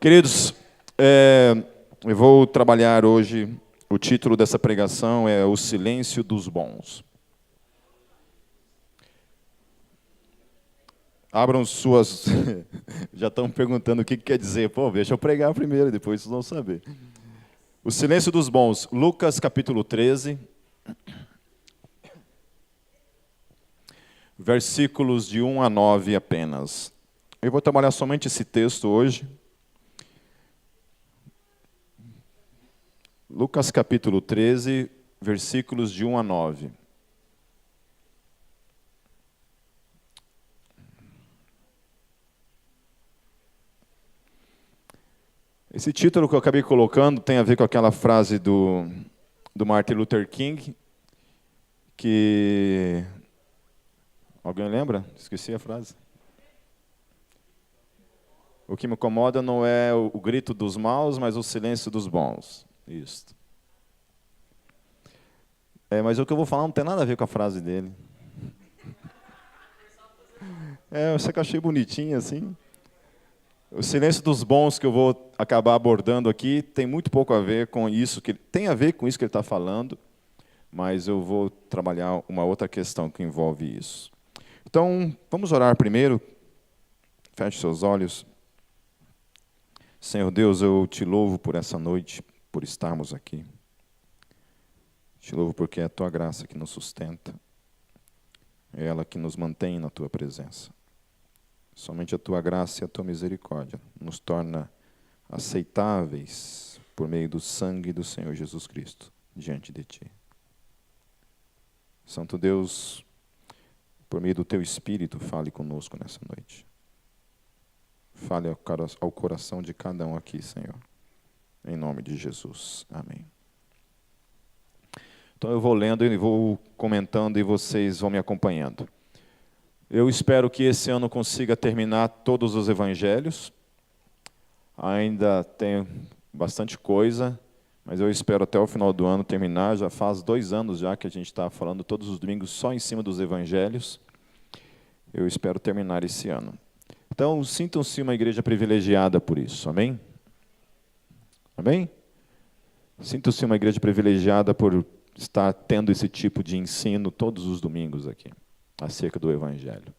Queridos, eu vou trabalhar hoje, o título dessa pregação é O Silêncio dos Bons. Abram suas... Já estão perguntando o que quer dizer. Pô, deixa eu pregar primeiro, depois vocês vão saber. O Silêncio dos Bons, Lucas capítulo 13, versículos de 1 a 9 apenas. Eu vou trabalhar somente esse texto hoje. Lucas capítulo 13, versículos de 1 a 9. Esse título que eu acabei colocando tem a ver com aquela frase do Martin Luther King, que... Alguém lembra? Esqueci a frase. O que me incomoda não é o grito dos maus, mas o silêncio dos bons. Isso. Mas o que eu vou falar não tem nada a ver com a frase dele. Eu sei que eu achei bonitinho assim. O silêncio dos bons que eu vou acabar abordando aqui tem muito pouco a ver com isso, tem a ver com isso que ele está falando, mas eu vou trabalhar uma outra questão que envolve isso. Então, vamos orar primeiro. Feche seus olhos. Senhor Deus, eu te louvo por essa noite, por estarmos aqui. Te louvo porque é a tua graça que nos sustenta. É ela que nos mantém na tua presença. Somente a tua graça e a tua misericórdia nos torna aceitáveis por meio do sangue do Senhor Jesus Cristo diante de ti. Santo Deus, por meio do teu Espírito, fale conosco nessa noite. Fale ao coração de cada um aqui, Senhor. Em nome de Jesus. Amém. Então eu vou lendo e vou comentando e vocês vão me acompanhando. Eu espero que esse ano consiga terminar todos os evangelhos. Ainda tem bastante coisa, mas eu espero até o final do ano terminar. Já faz 2 anos já que a gente está falando todos os domingos só em cima dos evangelhos. Eu espero terminar esse ano. Então, sintam-se uma igreja privilegiada por isso, amém? Amém? Sintam-se uma igreja privilegiada por estar tendo esse tipo de ensino todos os domingos aqui, acerca do Evangelho.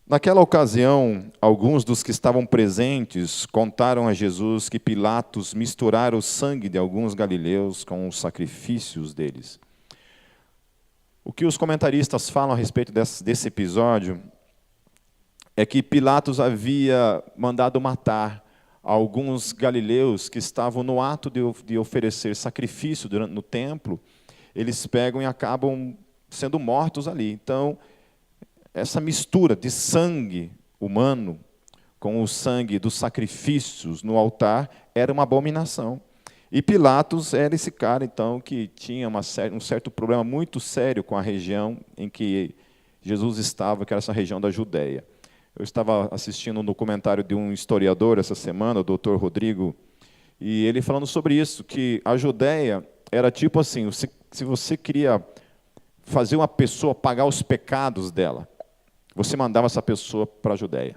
Naquela ocasião, alguns dos que estavam presentes contaram a Jesus que Pilatos misturara o sangue de alguns galileus com os sacrifícios deles. O que os comentaristas falam a respeito desse episódio é que Pilatos havia mandado matar alguns galileus que estavam no ato de oferecer sacrifício no templo. Eles pegam e acabam sendo mortos ali. Então, essa mistura de sangue humano com o sangue dos sacrifícios no altar era uma abominação. E Pilatos era esse cara, então, que tinha um certo problema muito sério com a região em que Jesus estava, que era essa região da Judéia. Eu estava assistindo um documentário de um historiador essa semana, o Dr. Rodrigo, e ele falando sobre isso, que a Judéia era tipo assim, se você queria fazer uma pessoa pagar os pecados dela, você mandava essa pessoa para a Judéia,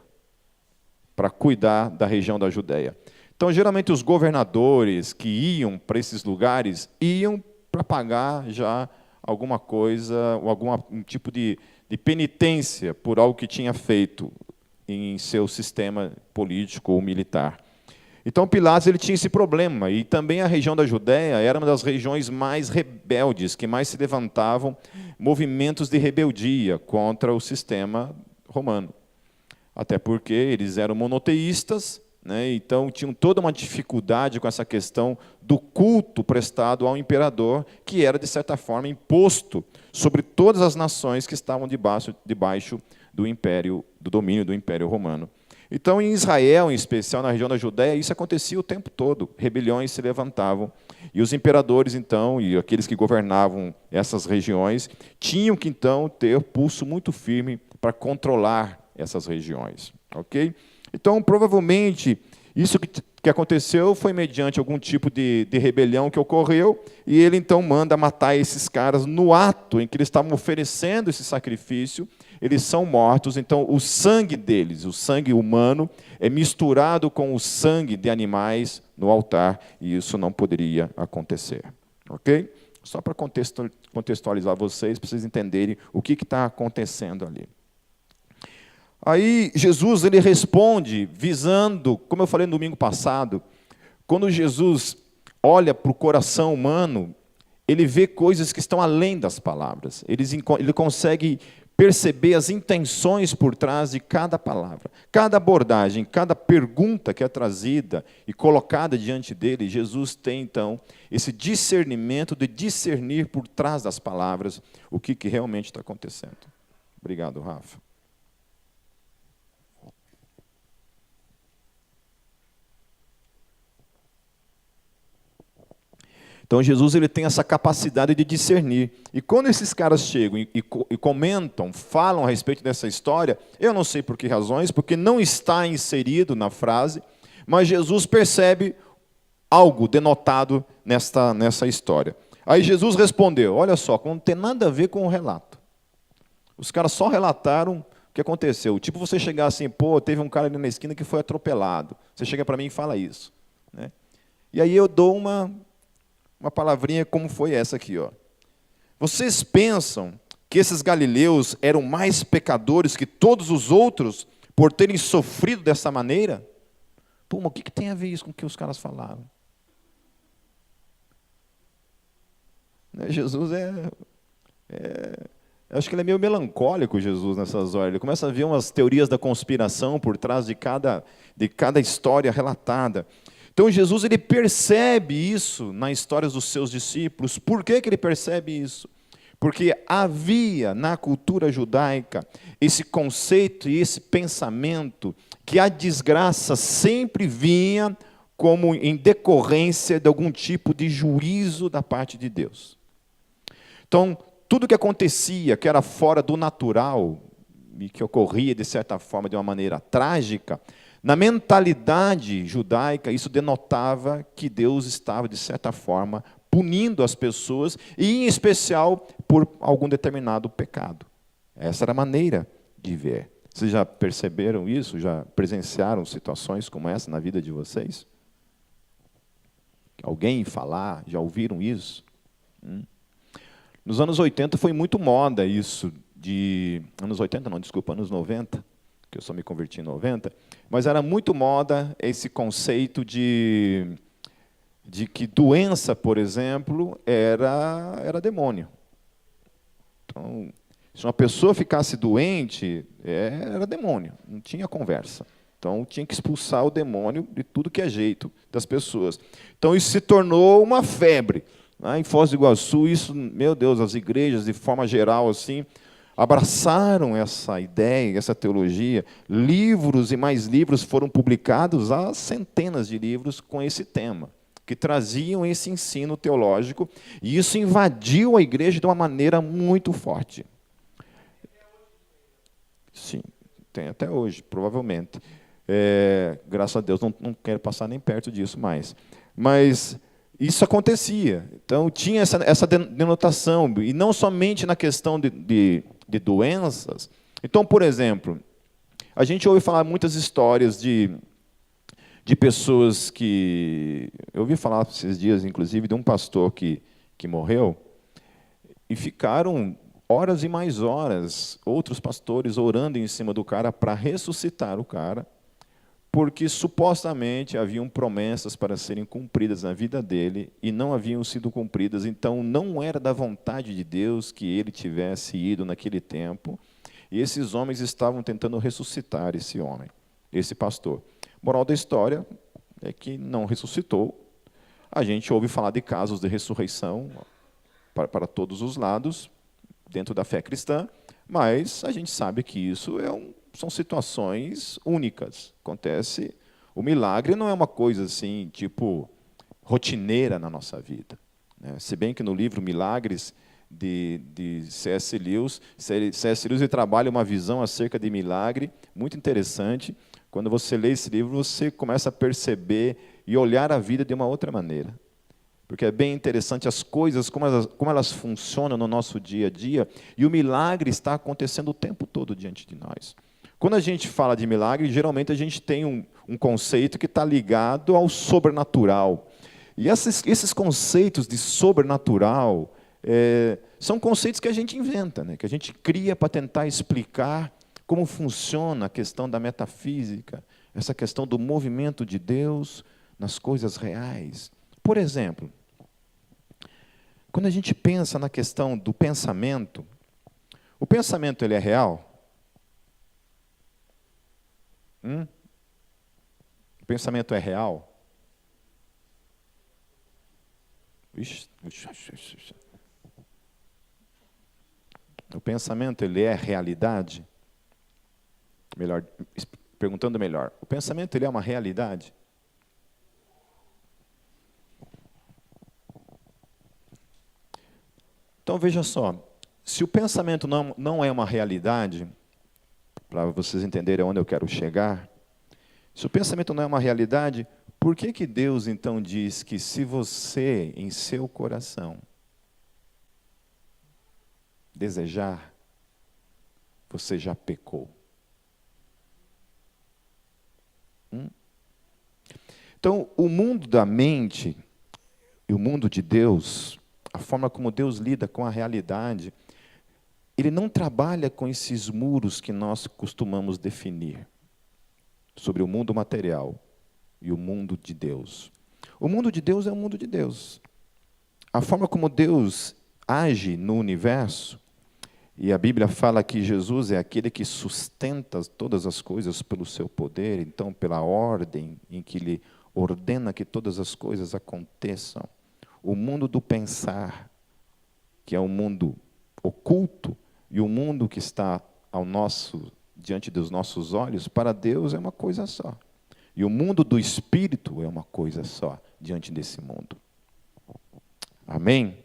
para cuidar da região da Judéia. Então, geralmente, os governadores que iam para esses lugares, iam para pagar já alguma coisa, ou algum tipo de penitência por algo que tinha feito em seu sistema político ou militar. Então, Pilatos ele tinha esse problema, e também a região da Judéia era uma das regiões mais rebeldes, que mais se levantavam movimentos de rebeldia contra o sistema romano. Até porque eles eram monoteístas, né? Então tinham toda uma dificuldade com essa questão do culto prestado ao imperador, que era, de certa forma, imposto sobre todas as nações que estavam debaixo do império, do domínio do Império Romano. Então, em Israel, em especial na região da Judéia, isso acontecia o tempo todo. Rebeliões se levantavam. E os imperadores, então, e aqueles que governavam essas regiões, tinham que, então, ter pulso muito firme para controlar essas regiões. Ok? Então, provavelmente, isso que aconteceu foi mediante algum tipo de rebelião que ocorreu, e ele, então, manda matar esses caras no ato em que eles estavam oferecendo esse sacrifício. eles são mortos, então o sangue deles, o sangue humano, é misturado com o sangue de animais no altar, e isso não poderia acontecer. Ok? Só para contextualizar vocês, para vocês entenderem o que está acontecendo ali. Aí Jesus ele responde visando, como eu falei no domingo passado, quando Jesus olha para o coração humano, ele vê coisas que estão além das palavras. Ele consegue perceber as intenções por trás de cada palavra. Cada abordagem, cada pergunta que é trazida e colocada diante dele, Jesus tem, então, esse discernimento de discernir por trás das palavras o que realmente está acontecendo. Obrigado, Rafa. Então Jesus ele tem essa capacidade de discernir. E quando esses caras chegam e comentam, falam a respeito dessa história, eu não sei por que razões, porque não está inserido na frase, mas Jesus percebe algo denotado nessa história. Aí Jesus respondeu, olha só, não tem nada a ver com o relato. Os caras só relataram o que aconteceu. Tipo você chegar assim, pô, teve um cara ali na esquina que foi atropelado. Você chega para mim e fala isso. Né? E aí eu dou uma palavrinha como foi essa aqui. Ó. Vocês pensam que esses galileus eram mais pecadores que todos os outros por terem sofrido dessa maneira? Pô, mas o que tem a ver isso com o que os caras falaram? Jesus eu acho que ele é meio melancólico, Jesus, nessas horas. Ele começa a ver umas teorias da conspiração por trás de cada história relatada. Então Jesus ele percebe isso nas histórias dos seus discípulos. Por que ele percebe isso? Porque havia na cultura judaica esse conceito e esse pensamento que a desgraça sempre vinha como em decorrência de algum tipo de juízo da parte de Deus. Então, tudo que acontecia, que era fora do natural, e que ocorria, de certa forma, de uma maneira trágica, na mentalidade judaica, isso denotava que Deus estava, de certa forma, punindo as pessoas, e em especial por algum determinado pecado. Essa era a maneira de ver. Vocês já perceberam isso? Já presenciaram situações como essa na vida de vocês? Alguém falar? Já ouviram isso? Nos anos 80 foi muito moda isso, anos 80 não, desculpa, anos 90, que eu só me converti em 90, mas era muito moda esse conceito de que doença, por exemplo, era demônio. Então, se uma pessoa ficasse doente, era demônio, não tinha conversa. Então, tinha que expulsar o demônio de tudo que é jeito das pessoas. Então, isso se tornou uma febre. Em Foz do Iguaçu, isso, meu Deus, as igrejas, de forma geral, assim, abraçaram essa ideia, essa teologia. Livros e mais livros foram publicados, há centenas de livros com esse tema, que traziam esse ensino teológico, e isso invadiu a igreja de uma maneira muito forte. Sim, tem até hoje, provavelmente. Graças a Deus, não quero passar nem perto disso mais. Mas isso acontecia. Então, tinha essa denotação, e não somente na questão de doenças. Então, por exemplo, a gente ouve falar muitas histórias de pessoas que... Eu ouvi falar esses dias, inclusive, de um pastor que morreu, e ficaram horas e mais horas, outros pastores orando em cima do cara para ressuscitar o cara, porque supostamente haviam promessas para serem cumpridas na vida dele e não haviam sido cumpridas. Então, não era da vontade de Deus que ele tivesse ido naquele tempo, e esses homens estavam tentando ressuscitar esse homem, esse pastor. Moral da história é que não ressuscitou. A gente ouve falar de casos de ressurreição para todos os lados, dentro da fé cristã, mas a gente sabe que isso são situações únicas. Acontece, o milagre não é uma coisa assim, tipo, rotineira na nossa vida. Né? Se bem que no livro Milagres, de C.S. Lewis, ele trabalha uma visão acerca de milagre, muito interessante. Quando você lê esse livro, você começa a perceber e olhar a vida de uma outra maneira. porque é bem interessante as coisas, como elas funcionam no nosso dia a dia, e o milagre está acontecendo o tempo todo diante de nós. Quando a gente fala de milagre, geralmente a gente tem um conceito que está ligado ao sobrenatural. E esses conceitos de sobrenatural são conceitos que a gente inventa, né? Que a gente cria para tentar explicar como funciona a questão da metafísica, essa questão do movimento de Deus nas coisas reais. Por exemplo, quando a gente pensa na questão do pensamento, o pensamento ele é real? O pensamento é real? O pensamento ele é realidade? Melhor, perguntando melhor, o pensamento ele é uma realidade? Então veja só, se o pensamento não é uma realidade, para vocês entenderem onde eu quero chegar, se o pensamento não é uma realidade, por que Deus então diz que se você, em seu coração, desejar, você já pecou? Então, o mundo da mente e o mundo de Deus, a forma como Deus lida com a realidade, ele não trabalha com esses muros que nós costumamos definir sobre o mundo material e o mundo de Deus. O mundo de Deus é o mundo de Deus. A forma como Deus age no universo, e a Bíblia fala que Jesus é aquele que sustenta todas as coisas pelo seu poder, então pela ordem em que Ele ordena que todas as coisas aconteçam. O mundo do pensar, que é o mundo oculto, e o mundo que está diante dos nossos olhos, para Deus é uma coisa só. E o mundo do espírito é uma coisa só, diante desse mundo. Amém?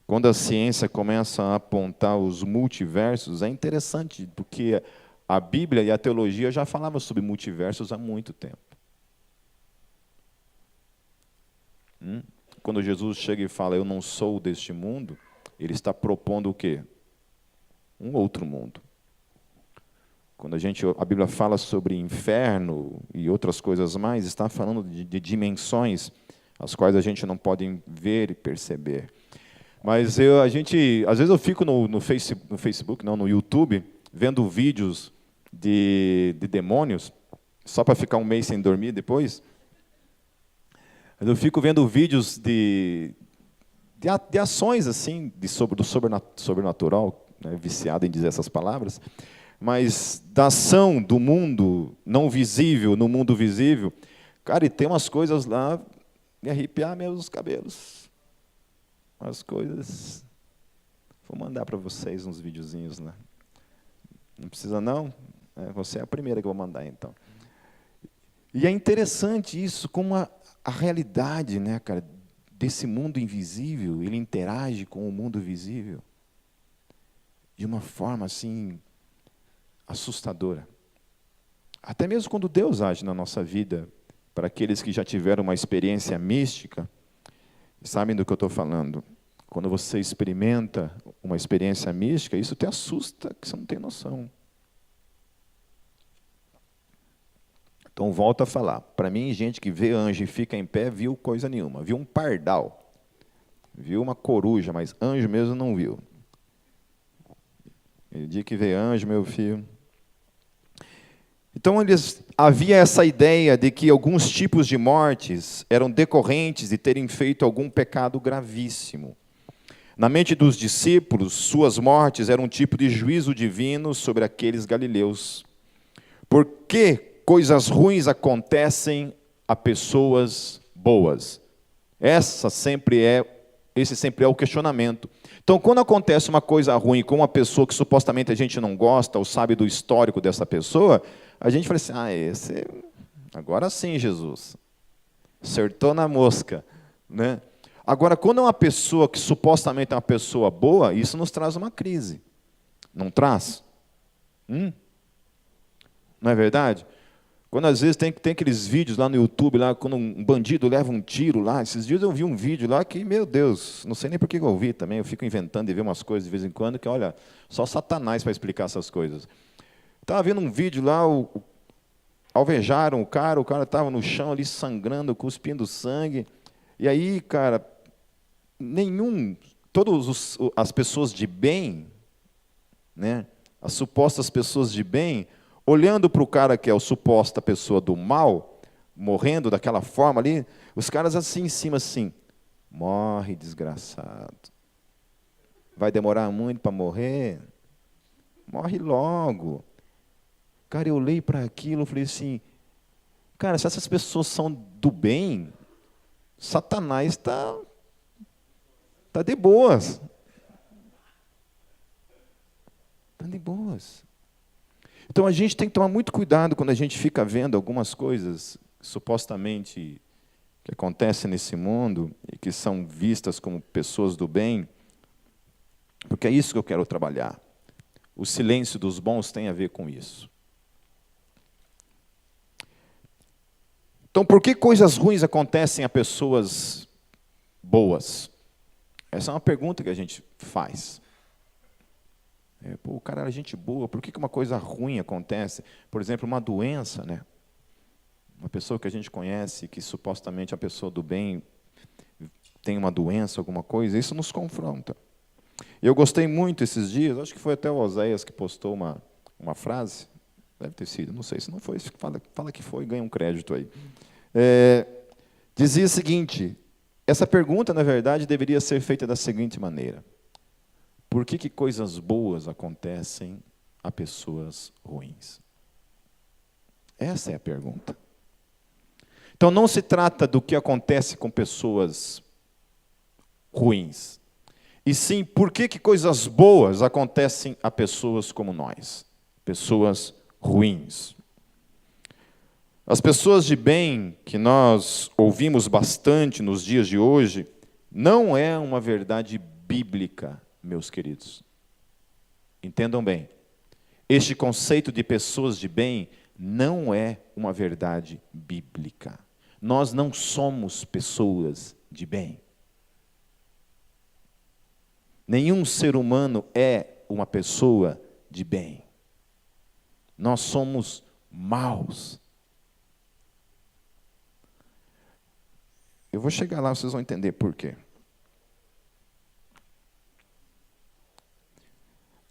Quando a ciência começa a apontar os multiversos, é interessante, porque a Bíblia e a teologia já falavam sobre multiversos há muito tempo. Quando Jesus chega e fala, eu não sou deste mundo, ele está propondo o quê? Um outro mundo. Quando a Bíblia fala sobre inferno e outras coisas mais, está falando de dimensões as quais a gente não pode ver e perceber. Mas às vezes eu fico no Facebook, não, no YouTube, vendo vídeos de demônios, só para ficar um mês sem dormir depois. Mas eu fico vendo vídeos de ações assim, do sobrenatural, né, viciado em dizer essas palavras, mas da ação do mundo não visível no mundo visível. Cara, e tem umas coisas lá, me arrepiar mesmo os cabelos. As coisas. Vou mandar para vocês uns videozinhos, né? Não precisa não? Você é a primeira que eu vou mandar, então. E é interessante isso, como a realidade, né, cara, desse mundo invisível, ele interage com o mundo visível de uma forma assim assustadora. Até mesmo quando Deus age na nossa vida, para aqueles que já tiveram uma experiência mística, sabem do que eu estou falando. Quando você experimenta uma experiência mística, isso te assusta, que você não tem noção. Então, volto a falar. Para mim, gente que vê anjo e fica em pé, viu coisa nenhuma. Viu um pardal. Viu uma coruja, mas anjo mesmo não viu. O dia que vê anjo, meu filho. Então, havia essa ideia de que alguns tipos de mortes eram decorrentes de terem feito algum pecado gravíssimo. Na mente dos discípulos, suas mortes eram um tipo de juízo divino sobre aqueles galileus. Por que coisas ruins acontecem a pessoas boas? Esse sempre é o questionamento. Então, quando acontece uma coisa ruim com uma pessoa que supostamente a gente não gosta, ou sabe do histórico dessa pessoa, a gente fala assim, agora sim, Jesus, acertou na mosca, né? Agora, quando é uma pessoa que supostamente é uma pessoa boa, isso nos traz uma crise. Não traz? Não é verdade? Quando às vezes tem aqueles vídeos lá no YouTube, lá, quando um bandido leva um tiro lá. Esses dias eu vi um vídeo lá que, meu Deus, não sei nem por que eu vi também. Eu fico inventando e ver umas coisas de vez em quando, que olha, só Satanás para explicar essas coisas. Estava vendo um vídeo lá, alvejaram o cara estava no chão ali sangrando, cuspindo sangue. E aí, cara, todas as pessoas de bem, né, as supostas pessoas de bem, olhando para o cara que é a suposta pessoa do mal, morrendo daquela forma ali, os caras assim em cima assim, morre desgraçado. Vai demorar muito para morrer? Morre logo. Cara, eu olhei para aquilo e falei assim, cara, se essas pessoas são do bem, Satanás está de boas. Está de boas. Então a gente tem que tomar muito cuidado quando a gente fica vendo algumas coisas supostamente que acontecem nesse mundo e que são vistas como pessoas do bem, porque é isso que eu quero trabalhar. O silêncio dos bons tem a ver com isso. Então, por que coisas ruins acontecem a pessoas boas? Essa é uma pergunta que a gente faz. O cara era gente boa, por que uma coisa ruim acontece? Por exemplo, uma doença, né? Uma pessoa que a gente conhece, que supostamente é a pessoa do bem, tem uma doença, alguma coisa, isso nos confronta. Eu gostei muito esses dias, acho que foi até o Oséias que postou uma frase, deve ter sido, não sei, se não foi, fala que foi, ganha um crédito aí. Dizia o seguinte, essa pergunta, na verdade, deveria ser feita da seguinte maneira: por que coisas boas acontecem a pessoas ruins? Essa é a pergunta. Então, não se trata do que acontece com pessoas ruins, e sim, por que coisas boas acontecem a pessoas como nós, pessoas ruins. As pessoas de bem, que nós ouvimos bastante nos dias de hoje, não é uma verdade bíblica, meus queridos. Entendam bem, este conceito de pessoas de bem não é uma verdade bíblica. Nós não somos pessoas de bem. Nenhum ser humano é uma pessoa de bem. Nós somos maus. Eu vou chegar lá, vocês vão entender por quê.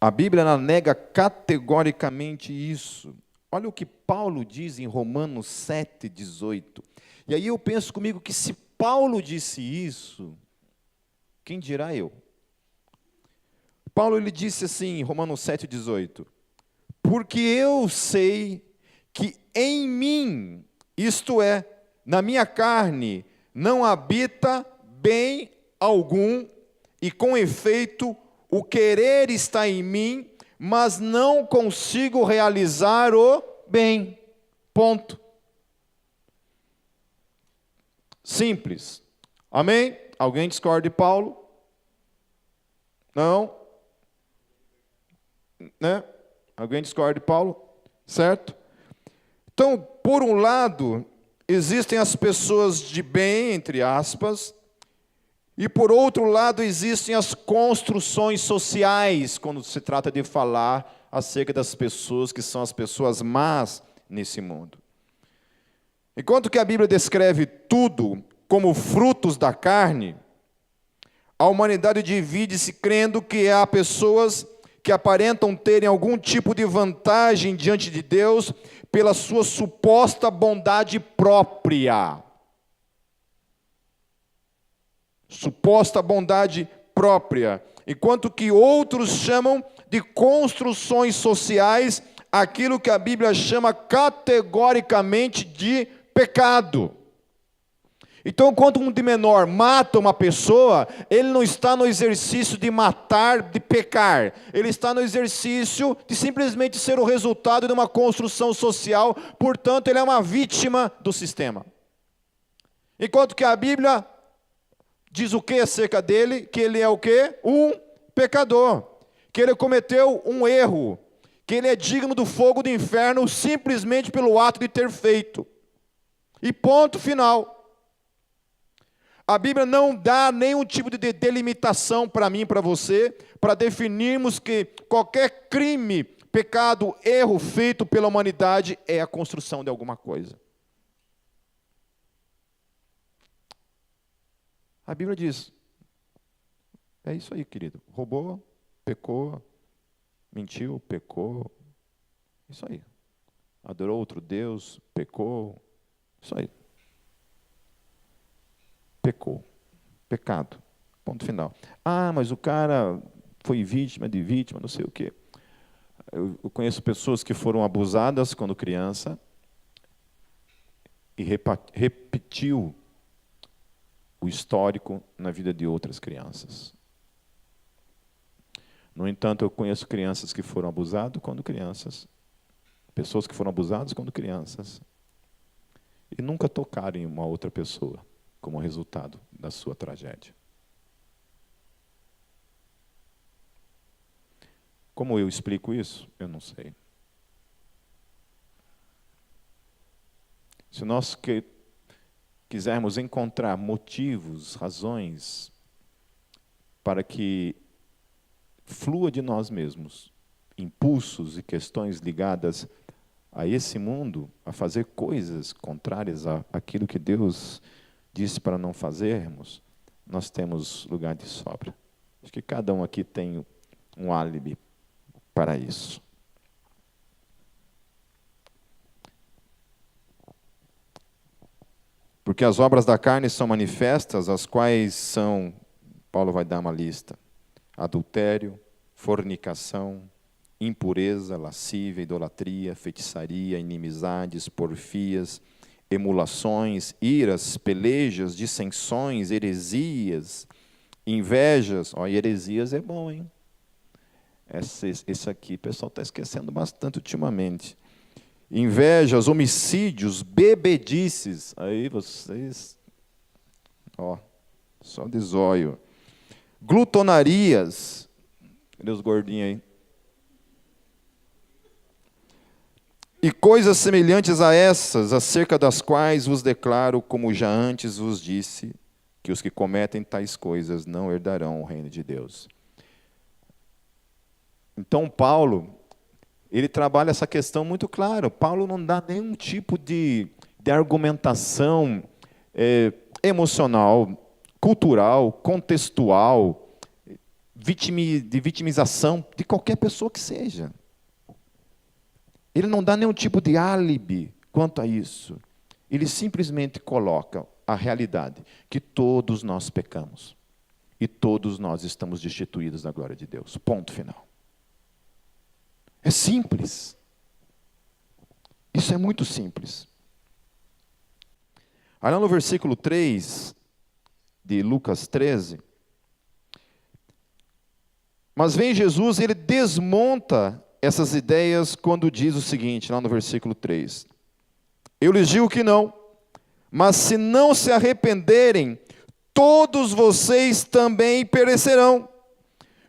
A Bíblia ela nega categoricamente isso. Olha o que Paulo diz em Romanos 7,18. E aí eu penso comigo que se Paulo disse isso, quem dirá eu? Paulo ele disse assim em Romanos 7,18. Porque eu sei que em mim, isto é, na minha carne, não habita bem algum, e com efeito, o querer está em mim, mas não consigo realizar o bem. Ponto. Simples. Amém? Alguém discorda de Paulo? Não? Né? Alguém discorda de Paulo? Certo? Então, por um lado, existem as pessoas de bem, entre aspas, e por outro lado existem as construções sociais, quando se trata de falar acerca das pessoas que são as pessoas más nesse mundo. Enquanto que a Bíblia descreve tudo como frutos da carne, a humanidade divide-se crendo que há pessoas que aparentam terem algum tipo de vantagem diante de Deus pela sua suposta bondade própria. Suposta bondade própria. Enquanto que outros chamam de construções sociais aquilo que a Bíblia chama categoricamente de pecado. Então, quando um de menor mata uma pessoa, ele não está no exercício de matar, de pecar. Ele está no exercício de simplesmente ser o resultado de uma construção social. Portanto, ele é uma vítima do sistema. Enquanto que a Bíblia diz o que acerca dele? Que ele é o quê? Um pecador. Que ele cometeu um erro. que ele é digno do fogo do inferno simplesmente pelo ato de ter feito. E ponto final. A Bíblia não dá nenhum tipo de delimitação para mim e para você, para definirmos que qualquer crime, pecado, erro feito pela humanidade é a construção de alguma coisa. A Bíblia diz, é isso aí, querido. Roubou, pecou, mentiu, pecou. Isso aí. Adorou outro Deus, pecou. Isso aí. Pecou. Pecado. Ponto final. Ah, mas o cara foi vítima de vítima, não sei o quê. Eu conheço pessoas que foram abusadas quando criança e repetiu o histórico na vida de outras crianças. No entanto, eu conheço crianças que foram abusadas quando crianças, pessoas que foram abusadas quando crianças, e nunca tocaram em uma outra pessoa como resultado da sua tragédia. Como eu explico isso? Eu não sei. Se nós quisermos encontrar motivos, razões, para que flua de nós mesmos impulsos e questões ligadas a esse mundo, a fazer coisas contrárias àquilo que Deus disse para não fazermos, nós temos lugar de sobra. Acho que cada um aqui tem um álibi para isso. Porque as obras da carne são manifestas, as quais são, Paulo vai dar uma lista: adultério, fornicação, impureza, lascívia, idolatria, feitiçaria, inimizades, porfias, emulações, iras, pelejas, dissensões, heresias, invejas. Ó, heresias é bom, hein? Esse aqui o pessoal está esquecendo bastante ultimamente. Invejas, homicídios, bebedices. Aí vocês, ó, só de zóio. Glutonarias. Cadê os gordinhos aí? E coisas semelhantes a essas, acerca das quais vos declaro, como já antes vos disse, que os que cometem tais coisas não herdarão o reino de Deus. Então, Paulo, ele trabalha essa questão muito claro. Paulo não dá nenhum tipo de argumentação emocional, cultural, contextual, de vitimização de qualquer pessoa que seja. Ele não dá nenhum tipo de álibi quanto a isso. Ele simplesmente coloca a realidade, que todos nós pecamos. E todos nós estamos destituídos da glória de Deus. Ponto final. É simples. Isso é muito simples. Aí lá no versículo 3 de Lucas 13, mas vem Jesus e ele desmonta essas ideias quando diz o seguinte, lá no versículo 3. Eu lhes digo que não, mas se não se arrependerem, todos vocês também perecerão.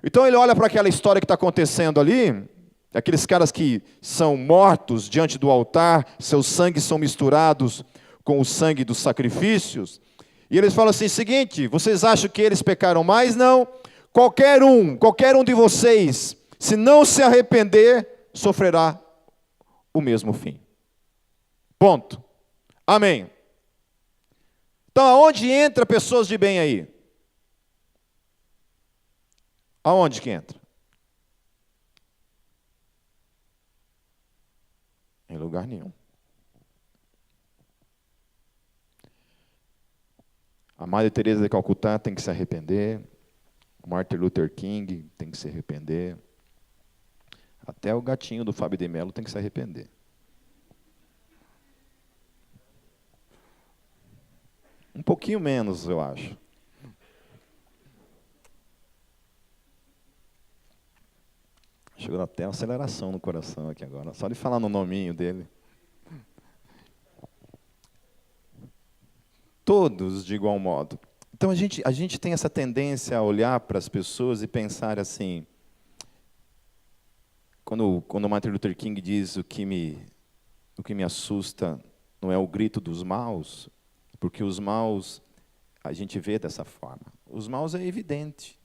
Então ele olha para aquela história que está acontecendo ali, aqueles caras que são mortos diante do altar, seus sangues são misturados com o sangue dos sacrifícios, e eles falam assim, seguinte, vocês acham que eles pecaram mais? Não. Qualquer um de vocês, se não se arrepender, sofrerá o mesmo fim. Ponto. Amém. Então, aonde entra pessoas de bem aí? Aonde que entra? Em lugar nenhum. A Madre Teresa de Calcutá tem que se arrepender. O Martin Luther King tem que se arrepender. Até o gatinho do Fábio de Mello tem que se arrepender. Um pouquinho menos, eu acho. Chegou até uma aceleração no coração aqui agora. Só de falar no nominho dele. Todos de igual modo. Então a gente tem essa tendência a olhar para as pessoas e pensar assim, Quando Martin Luther King diz o que me assusta não é o grito dos maus, porque os maus a gente vê dessa forma. Os maus é evidente.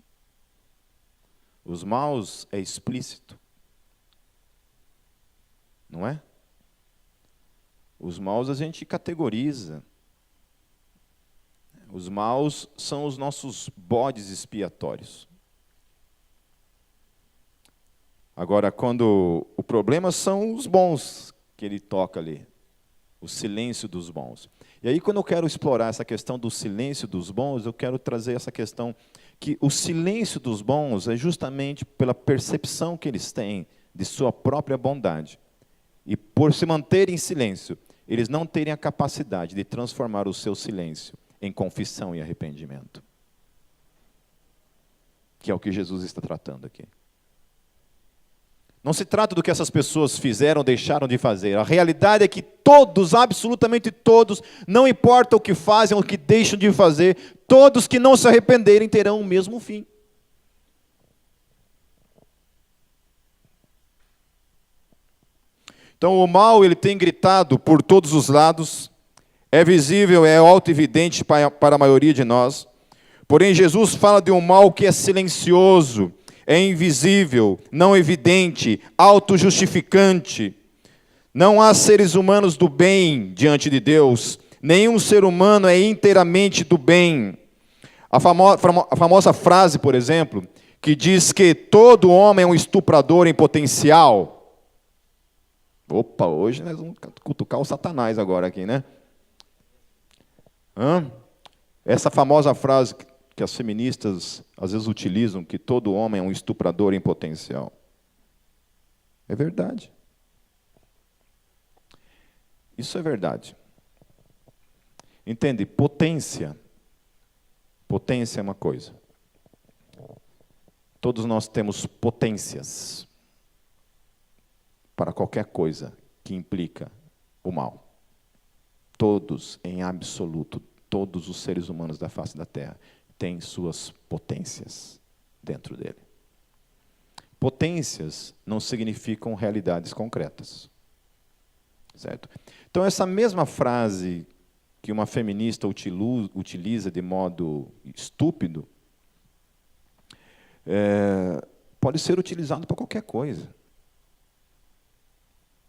Os maus é explícito. Não é? Os maus a gente categoriza. Os maus são os nossos bodes expiatórios. Agora, quando o problema são os bons que ele toca ali, o silêncio dos bons. E aí, quando eu quero explorar essa questão do silêncio dos bons, eu quero trazer essa questão que o silêncio dos bons é justamente pela percepção que eles têm de sua própria bondade. E por se manterem em silêncio, eles não terem a capacidade de transformar o seu silêncio em confissão e arrependimento. Que é o que Jesus está tratando aqui. Não se trata do que essas pessoas fizeram ou deixaram de fazer. A realidade é que todos, absolutamente todos, não importa o que fazem ou o que deixam de fazer, todos que não se arrependerem terão o mesmo fim. Então o mal ele tem gritado por todos os lados, é visível, é auto-evidente para a maioria de nós. Porém Jesus fala de um mal que é silencioso, é invisível, não evidente, auto-justificante. Não há seres humanos do bem diante de Deus. Nenhum ser humano é inteiramente do bem. A famosa frase, por exemplo, que diz que todo homem é um estuprador em potencial. Opa, hoje nós vamos cutucar o Satanás agora aqui, né? Essa famosa frase que as feministas às vezes utilizam, que todo homem é um estuprador em potencial. É verdade. Isso é verdade. Entende? Potência. Potência é uma coisa. Todos nós temos potências para qualquer coisa que implica o mal. Todos, em absoluto, todos os seres humanos da face da Terra têm suas potências dentro dele. Potências não significam realidades concretas. Certo? Então, essa mesma frase que uma feminista utiliza de modo estúpido, pode ser utilizado para qualquer coisa.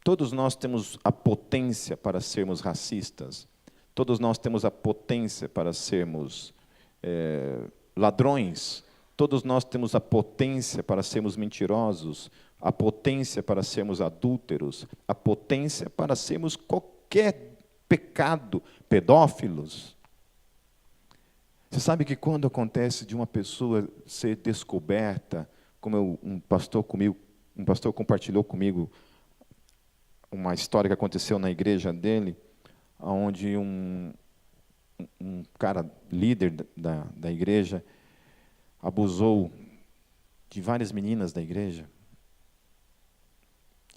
Todos nós temos a potência para sermos racistas. Todos nós temos a potência para sermos ladrões. Todos nós temos a potência para sermos mentirosos, a potência para sermos adúlteros, a potência para sermos qualquer pecado, pedófilos. Você sabe que quando acontece de uma pessoa ser descoberta, como um pastor compartilhou comigo uma história que aconteceu na igreja dele, onde um cara líder da igreja abusou de várias meninas da igreja.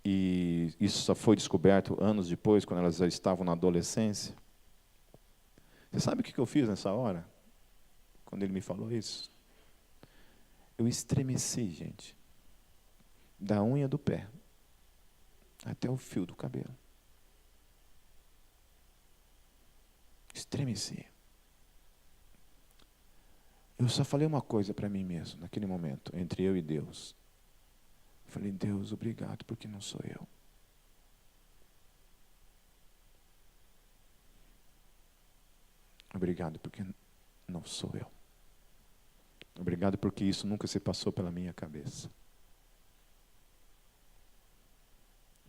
E isso só foi descoberto anos depois, quando elas já estavam na adolescência. Você sabe o que eu fiz nessa hora? Quando ele me falou isso? Eu estremeci, gente. Da unha do pé até o fio do cabelo. Estremeci. Eu só falei uma coisa para mim mesmo, naquele momento, entre eu e Deus. Eu falei, Deus, obrigado, porque não sou eu. Obrigado, porque não sou eu. Obrigado, porque isso nunca se passou pela minha cabeça.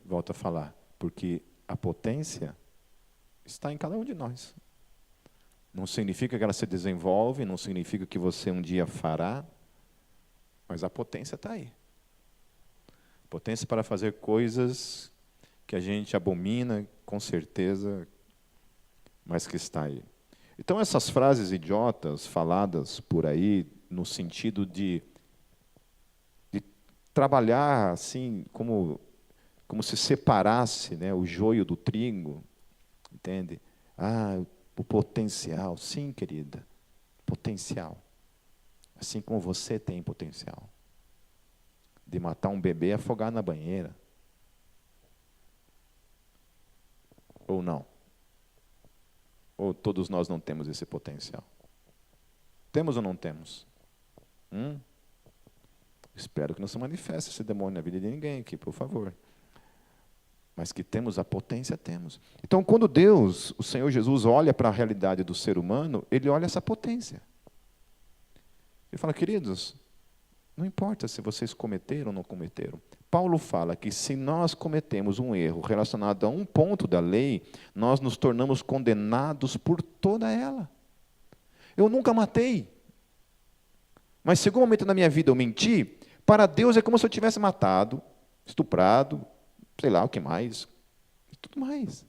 Volto a falar, porque a potência está em cada um de nós. Não significa que ela se desenvolve, não significa que você um dia fará, mas a potência está aí. Potência para fazer coisas que a gente abomina, com certeza, mas que está aí. Então, essas frases idiotas faladas por aí, no sentido de trabalhar assim, como se separasse, né, o joio do trigo, entende? O potencial. Sim, querida, potencial. Assim como você tem potencial. de matar um bebê e afogar na banheira. Ou não? Ou todos nós não temos esse potencial? Temos ou não temos? Espero que não se manifeste esse demônio na vida de ninguém aqui, por favor. Mas que temos a potência, temos. Então, quando Deus, o Senhor Jesus, olha para a realidade do ser humano, Ele olha essa potência. Ele fala, queridos, não importa se vocês cometeram ou não cometeram. Paulo fala que se nós cometemos um erro relacionado a um ponto da lei, nós nos tornamos condenados por toda ela. Eu nunca matei. Mas se em algum momento na minha vida eu menti, para Deus é como se eu tivesse matado, estuprado, sei lá o que mais, e tudo mais.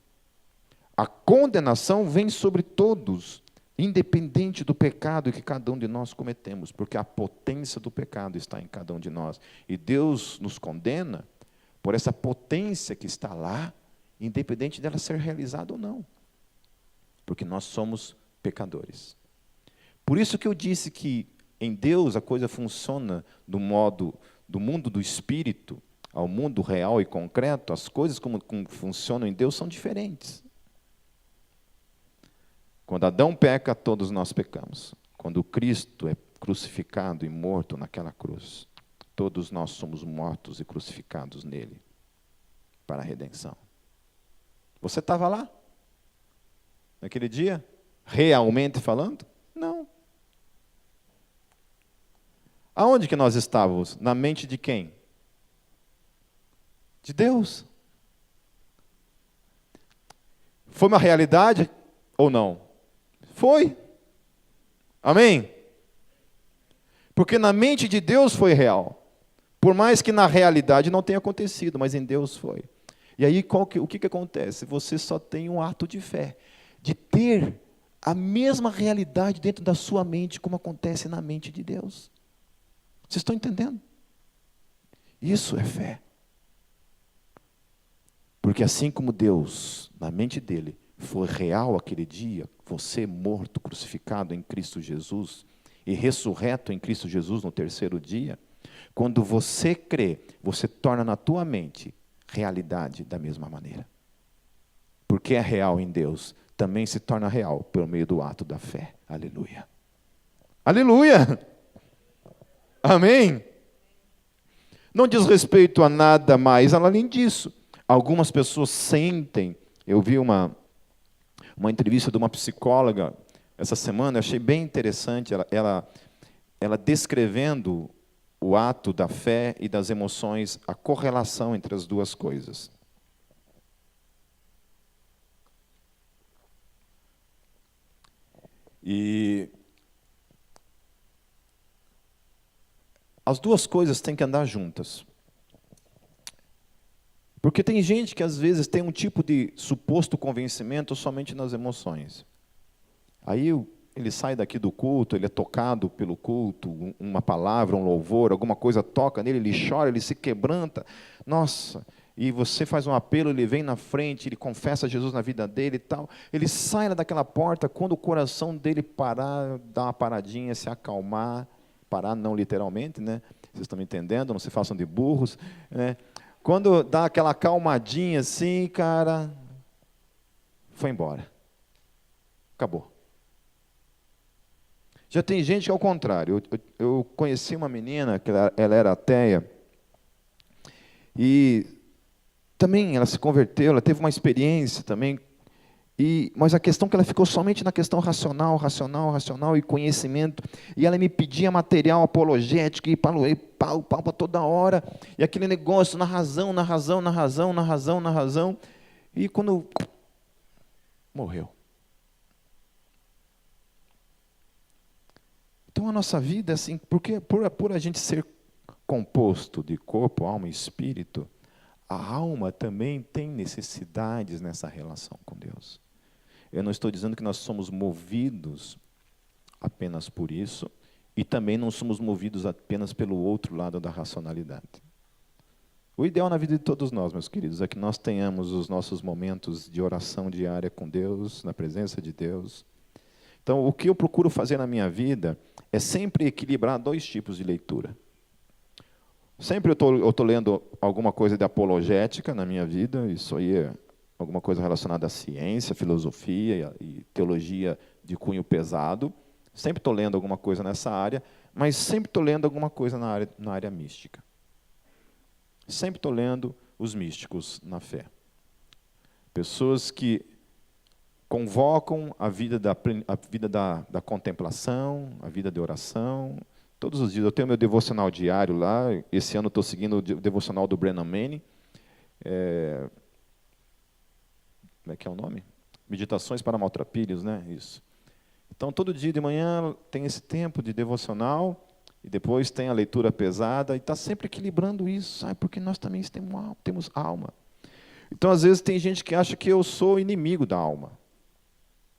A condenação vem sobre todos, independente do pecado que cada um de nós cometemos, porque a potência do pecado está em cada um de nós. E Deus nos condena por essa potência que está lá, independente dela ser realizada ou não. Porque nós somos pecadores. Por isso que eu disse que em Deus a coisa funciona do modo do mundo do espírito ao mundo real e concreto. As coisas como funcionam em Deus são diferentes. Quando Adão peca, todos nós pecamos. Quando Cristo é crucificado e morto naquela cruz, todos nós somos mortos e crucificados nele para a redenção. Você estava lá? Naquele dia? Realmente falando? Não. Aonde que nós estávamos? Na mente de quem? De Deus. Foi uma realidade ou não? Foi. Amém? Porque na mente de Deus foi real. Por mais que na realidade não tenha acontecido, mas em Deus foi. E aí o que acontece? Você só tem um ato de fé, de ter a mesma realidade dentro da sua mente como acontece na mente de Deus. Vocês estão entendendo? Isso é fé. Porque assim como Deus, na mente dele, foi real aquele dia, você morto, crucificado em Cristo Jesus, e ressurreto em Cristo Jesus no terceiro dia, quando você crê, você torna na tua mente realidade da mesma maneira. Porque é real em Deus, também se torna real por meio do ato da fé. Aleluia. Aleluia! Amém? Não diz respeito a nada mais além disso. Algumas pessoas sentem, eu vi uma entrevista de uma psicóloga essa semana, eu achei bem interessante, ela descrevendo o ato da fé e das emoções, a correlação entre as duas coisas. E as duas coisas têm que andar juntas. Porque tem gente que às vezes tem um tipo de suposto convencimento somente nas emoções. Aí ele sai daqui do culto, ele é tocado pelo culto, uma palavra, um louvor, alguma coisa toca nele, ele chora, ele se quebranta. Nossa, e você faz um apelo, ele vem na frente, ele confessa Jesus na vida dele e tal. Ele sai lá daquela porta, quando o coração dele parar, dar uma paradinha, se acalmar, parar não literalmente, né? Vocês estão me entendendo? Não se façam de burros, né? Quando dá aquela acalmadinha assim, cara, foi embora. Acabou. Já tem gente que é ao contrário. Eu conheci uma menina, que ela era ateia, e também ela se converteu, ela teve uma experiência também, mas a questão é que ela ficou somente na questão racional e conhecimento, e ela me pedia material apologético, e pau para toda hora, e aquele negócio na razão, e quando morreu. Então a nossa vida é assim, porque por a gente ser composto de corpo, alma e espírito, a alma também tem necessidades nessa relação com Deus. Eu não estou dizendo que nós somos movidos apenas por isso, e também não somos movidos apenas pelo outro lado da racionalidade. O ideal na vida de todos nós, meus queridos, é que nós tenhamos os nossos momentos de oração diária com Deus, na presença de Deus. Então, o que eu procuro fazer na minha vida é sempre equilibrar dois tipos de leitura. Sempre eu estou lendo alguma coisa de apologética na minha vida, isso aí é alguma coisa relacionada à ciência, filosofia e teologia de cunho pesado. Sempre estou lendo alguma coisa nessa área, mas sempre estou lendo alguma coisa na área mística. Sempre estou lendo os místicos na fé. Pessoas que convocam a vida da contemplação, a vida de oração. Todos os dias. Eu tenho meu devocional diário lá. Esse ano estou seguindo o devocional do Brennan Manning. Como é que é o nome? Meditações para maltrapilhos, né? Isso. Então, todo dia de manhã tem esse tempo de devocional, e depois tem a leitura pesada, e está sempre equilibrando isso, sabe? Porque nós também temos alma. Então, às vezes, tem gente que acha que eu sou inimigo da alma.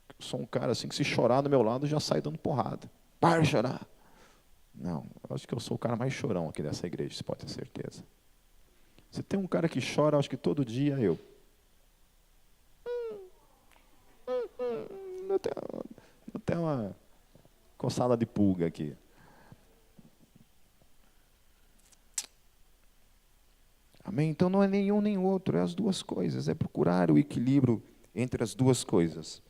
Eu sou um cara assim que, se chorar do meu lado, já sai dando porrada. Para de chorar. Não, eu acho que eu sou o cara mais chorão aqui dessa igreja, você pode ter certeza. Se tem um cara que chora, acho que todo dia eu. Não tem uma coçada de pulga aqui. Amém? Então não é nenhum nem outro, é as duas coisas. É procurar o equilíbrio entre as duas coisas.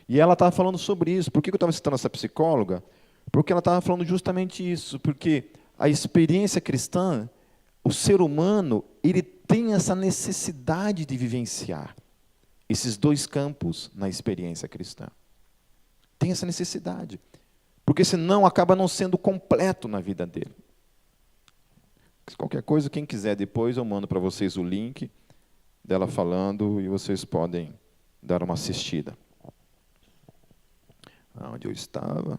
E ela estava falando sobre isso. Por que eu estava citando essa psicóloga? Porque ela estava falando justamente isso. Porque a experiência cristã, o ser humano, ele tem essa necessidade de vivenciar esses dois campos na experiência cristã. Tem essa necessidade. Porque senão acaba não sendo completo na vida dele. Qualquer coisa, quem quiser depois, eu mando para vocês o link dela falando e vocês podem dar uma assistida. Onde eu estava?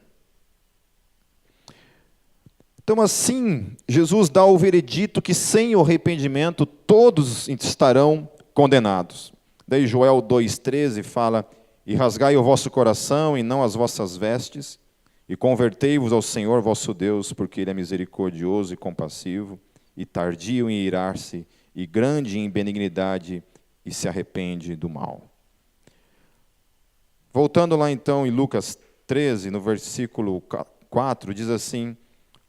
Então, assim, Jesus dá o veredito que sem o arrependimento todos estarão condenados. Daí Joel 2,13 fala: e rasgai o vosso coração e não as vossas vestes, e convertei-vos ao Senhor vosso Deus, porque Ele é misericordioso e compassivo, e tardio em irar-se, e grande em benignidade, e se arrepende do mal. Voltando lá então em Lucas 13, no versículo 4, diz assim: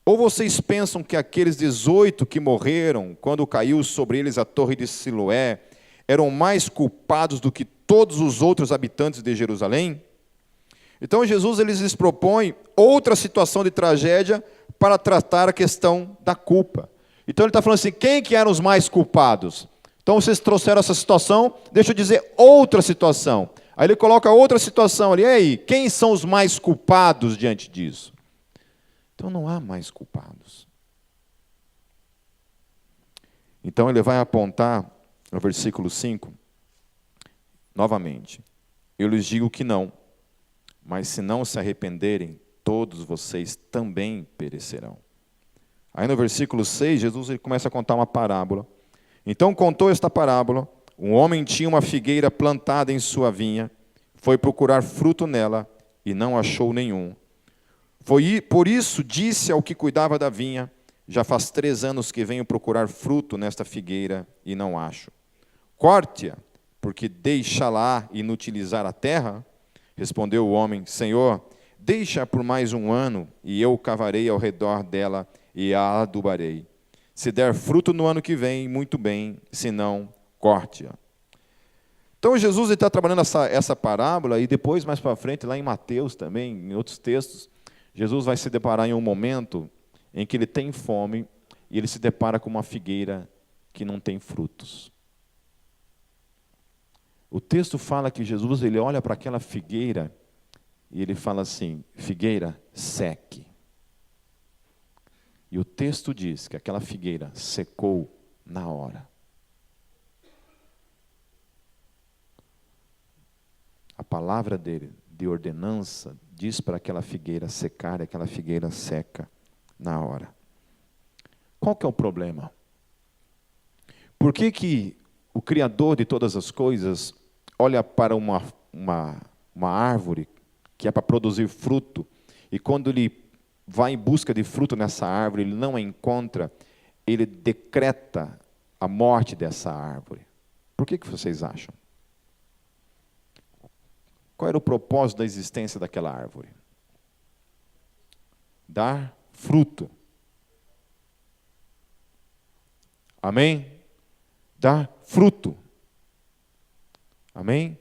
ou vocês pensam que aqueles 18 que morreram, quando caiu sobre eles a torre de Siloé, eram mais culpados do que todos os outros habitantes de Jerusalém? Então Jesus lhes propõe outra situação de tragédia para tratar a questão da culpa. Então ele está falando assim, quem que eram os mais culpados? Então vocês trouxeram essa situação, deixa eu dizer outra situação. Aí ele coloca outra situação ali, e aí, quem são os mais culpados diante disso? Então não há mais culpados. Então ele vai apontar no versículo 5, novamente: eu lhes digo que não, mas se não se arrependerem, todos vocês também perecerão. Aí no versículo 6, Jesus ele começa a contar uma parábola. Então contou esta parábola: um homem tinha uma figueira plantada em sua vinha, foi procurar fruto nela e não achou nenhum. Por isso disse ao que cuidava da vinha: já faz 3 anos que venho procurar fruto nesta figueira e não acho. Corte-a, porque deixá-la inutilizar a terra? Respondeu o homem: Senhor, deixa-a por mais 1 ano, e eu cavarei ao redor dela e a adubarei. Se der fruto no ano que vem, muito bem, se não, corte-a. Então Jesus está trabalhando essa parábola, e depois, mais para frente, lá em Mateus também, em outros textos, Jesus vai se deparar em um momento em que ele tem fome, e ele se depara com uma figueira que não tem frutos. O texto fala que Jesus ele olha para aquela figueira, e ele fala assim: figueira, seque. E o texto diz que aquela figueira secou na hora. A palavra dele, de ordenança, diz para aquela figueira secar, e aquela figueira seca na hora. Qual que é o problema? Por que o Criador de todas as coisas olha para uma árvore que é para produzir fruto, e quando ele vai em busca de fruto nessa árvore, ele não a encontra, ele decreta a morte dessa árvore? Por que vocês acham? Qual era o propósito da existência daquela árvore? Dar fruto. Amém? Dar fruto. Amém?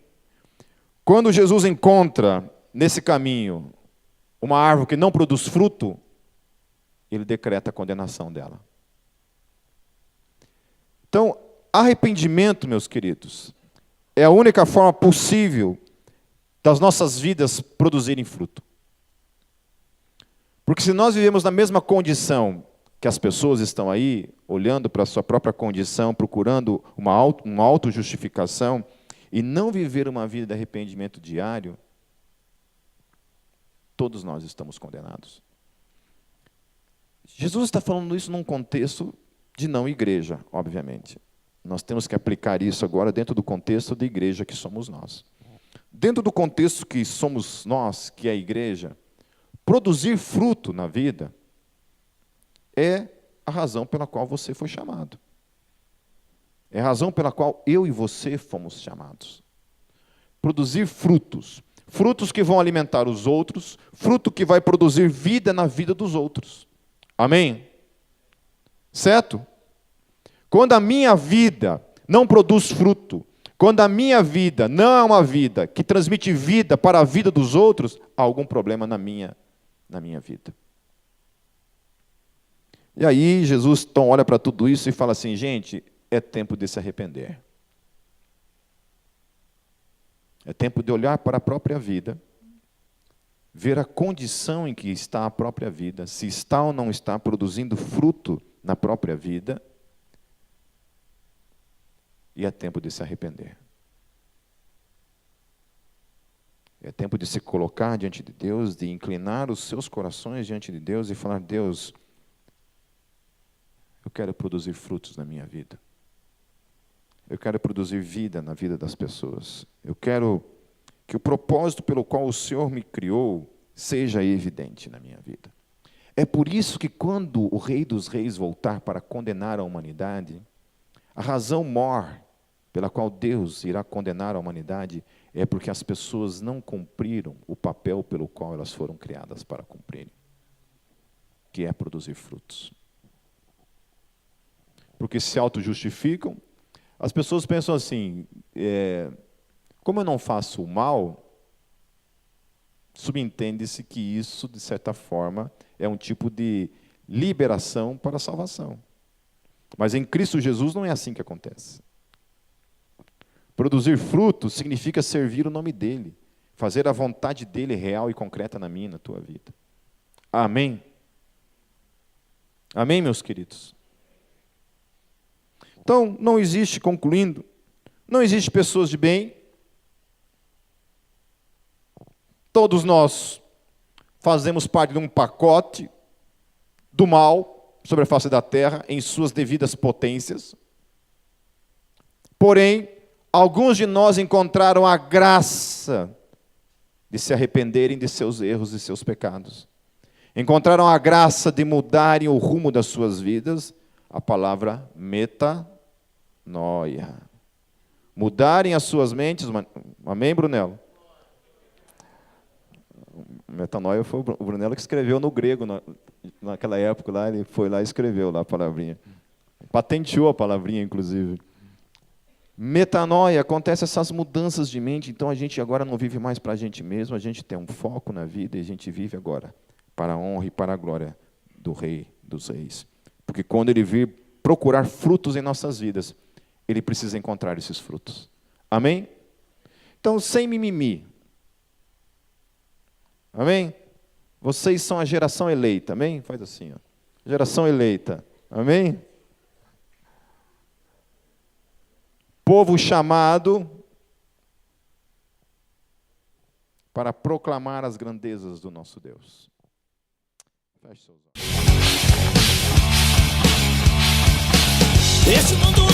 Quando Jesus encontra nesse caminho uma árvore que não produz fruto, ele decreta a condenação dela. Então, arrependimento, meus queridos, é a única forma possível das nossas vidas produzirem fruto. Porque se nós vivemos na mesma condição que as pessoas estão aí, olhando para a sua própria condição, procurando uma autojustificação, e não viver uma vida de arrependimento diário, todos nós estamos condenados. Jesus está falando isso num contexto de não igreja, obviamente. Nós temos que aplicar isso agora dentro do contexto da igreja que somos nós. Dentro do contexto que somos nós, que é a igreja, produzir fruto na vida é a razão pela qual você foi chamado. É a razão pela qual eu e você fomos chamados. Produzir frutos. Frutos que vão alimentar os outros, fruto que vai produzir vida na vida dos outros. Amém? Certo? Quando a minha vida não produz fruto, quando a minha vida não é uma vida que transmite vida para a vida dos outros, há algum problema na minha vida. E aí Jesus então olha para tudo isso e fala assim, gente, é tempo de se arrepender. É tempo de olhar para a própria vida, ver a condição em que está a própria vida, se está ou não está produzindo fruto na própria vida, e é tempo de se arrepender. É tempo de se colocar diante de Deus, de inclinar os seus corações diante de Deus e falar, Deus, eu quero produzir frutos na minha vida. Eu quero produzir vida na vida das pessoas. Eu quero que o propósito pelo qual o Senhor me criou seja evidente na minha vida. É por isso que quando o Rei dos Reis voltar para condenar a humanidade, a razão maior pela qual Deus irá condenar a humanidade é porque as pessoas não cumpriram o papel pelo qual elas foram criadas para cumprirem, que é produzir frutos. Porque se auto-justificam, as pessoas pensam assim, como eu não faço o mal, subentende-se que isso, de certa forma, é um tipo de liberação para a salvação. Mas em Cristo Jesus não é assim que acontece. Produzir fruto significa servir o nome dEle, fazer a vontade dEle real e concreta na minha e na tua vida. Amém? Amém, meus queridos? Então, não existe, concluindo, não existe pessoas de bem. Todos nós fazemos parte de um pacote do mal sobre a face da terra, em suas devidas potências. Porém, alguns de nós encontraram a graça de se arrependerem de seus erros e seus pecados. Encontraram a graça de mudarem o rumo das suas vidas, a palavra metanoia. Mudarem as suas mentes, amém, Brunello? Metanoia foi o Brunello que escreveu no grego, naquela época lá, ele foi lá e escreveu lá a palavrinha. Patenteou a palavrinha, inclusive. Metanoia, acontece essas mudanças de mente, então a gente agora não vive mais para a gente mesmo, a gente tem um foco na vida e a gente vive agora para a honra e para a glória do Rei dos Reis. Porque quando Ele vir procurar frutos em nossas vidas, Ele precisa encontrar esses frutos. Amém? Então, sem mimimi. Amém? Vocês são a geração eleita, amém? Faz assim, ó. Geração eleita, amém? Povo chamado para proclamar as grandezas do nosso Deus. Feche seus olhos. Este mundo